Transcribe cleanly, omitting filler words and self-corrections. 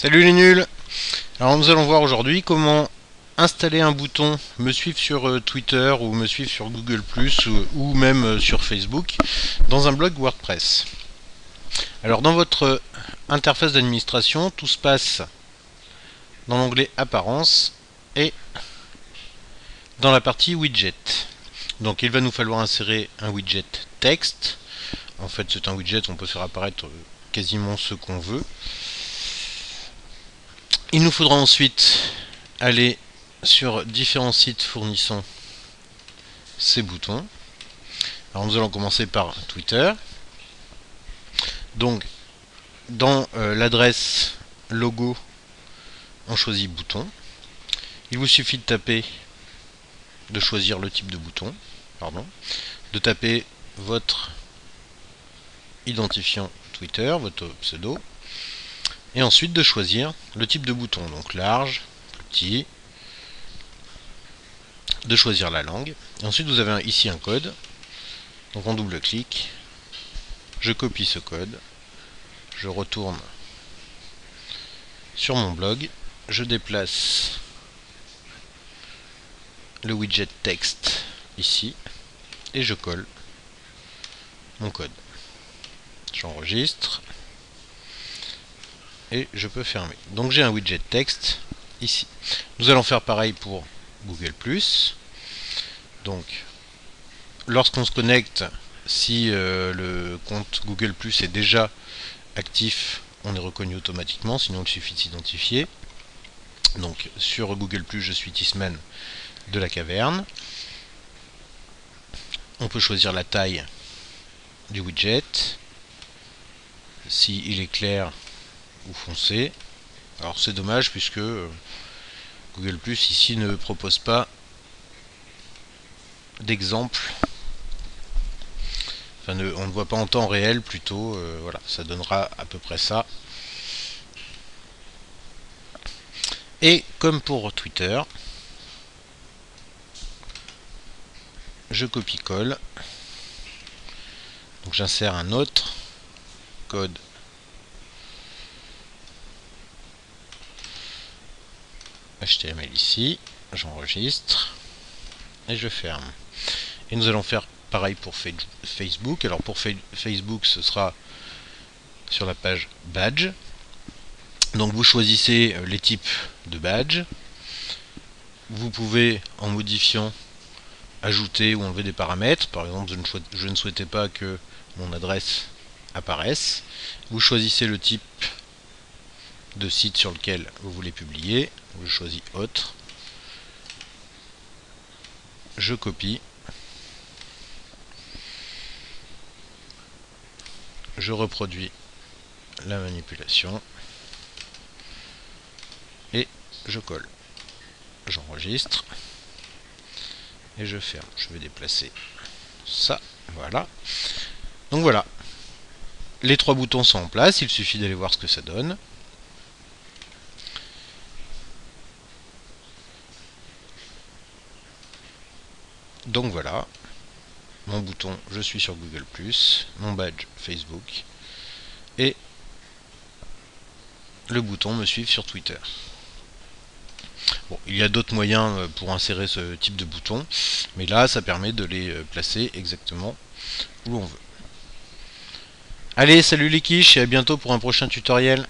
Salut les nuls. Alors nous allons voir aujourd'hui comment installer un bouton me suivre sur Twitter ou me suivre sur Google+, ou même sur Facebook dans un blog WordPress. Alors dans votre interface d'administration, tout se passe dans l'onglet Apparence et dans la partie Widget. Donc il va nous falloir insérer un widget texte. En fait c'est un widget, on peut faire apparaître quasiment ce qu'on veut. Il nous faudra ensuite aller sur différents sites fournissant ces boutons. Alors nous allons commencer par Twitter. Donc dans l'adresse logo, on choisit bouton. Il vous suffit de choisir le type de bouton, de taper votre identifiant Twitter, votre pseudo, et ensuite de choisir le type de bouton, donc large, petit, de choisir la langue, et ensuite vous avez ici un code, donc on double-clique, je copie ce code, je retourne sur mon blog, je déplace le widget texte ici, et je colle mon code. J'enregistre, et je peux fermer. Donc j'ai un widget texte ici. Nous allons faire pareil pour Google+. Donc lorsqu'on se connecte, si le compte Google+ est déjà actif, on est reconnu automatiquement, sinon il suffit de s'identifier. Donc sur Google+, je suis Tisman de la caverne. On peut choisir la taille du widget, si il est clair ou foncé. Alors c'est dommage puisque Google+ ici ne propose pas d'exemple. Enfin, on ne voit pas en temps réel plutôt. Voilà, ça donnera à peu près ça. Et comme pour Twitter, je copie-colle. Donc j'insère un autre code HTML ici, j'enregistre et je ferme. Et nous allons faire pareil pour Facebook. Alors pour Facebook, ce sera sur la page badge. Donc vous choisissez les types de badge. Vous pouvez, en modifiant, ajouter ou enlever des paramètres. Par exemple, je ne souhaitais pas que mon adresse apparaisse. Vous choisissez le type de site sur lequel vous voulez publier. Je choisis autre. Je copie. Je reproduis la manipulation. Et je colle. J'enregistre. Et je ferme. Je vais déplacer ça. Voilà. Donc voilà. Les trois boutons sont en place. Il suffit d'aller voir ce que ça donne. Donc voilà, mon bouton, je suis sur Google+, mon badge Facebook, et le bouton me suivre sur Twitter. Bon, il y a d'autres moyens pour insérer ce type de bouton, mais là, ça permet de les placer exactement où l'on veut. Allez, salut les quiches, et à bientôt pour un prochain tutoriel.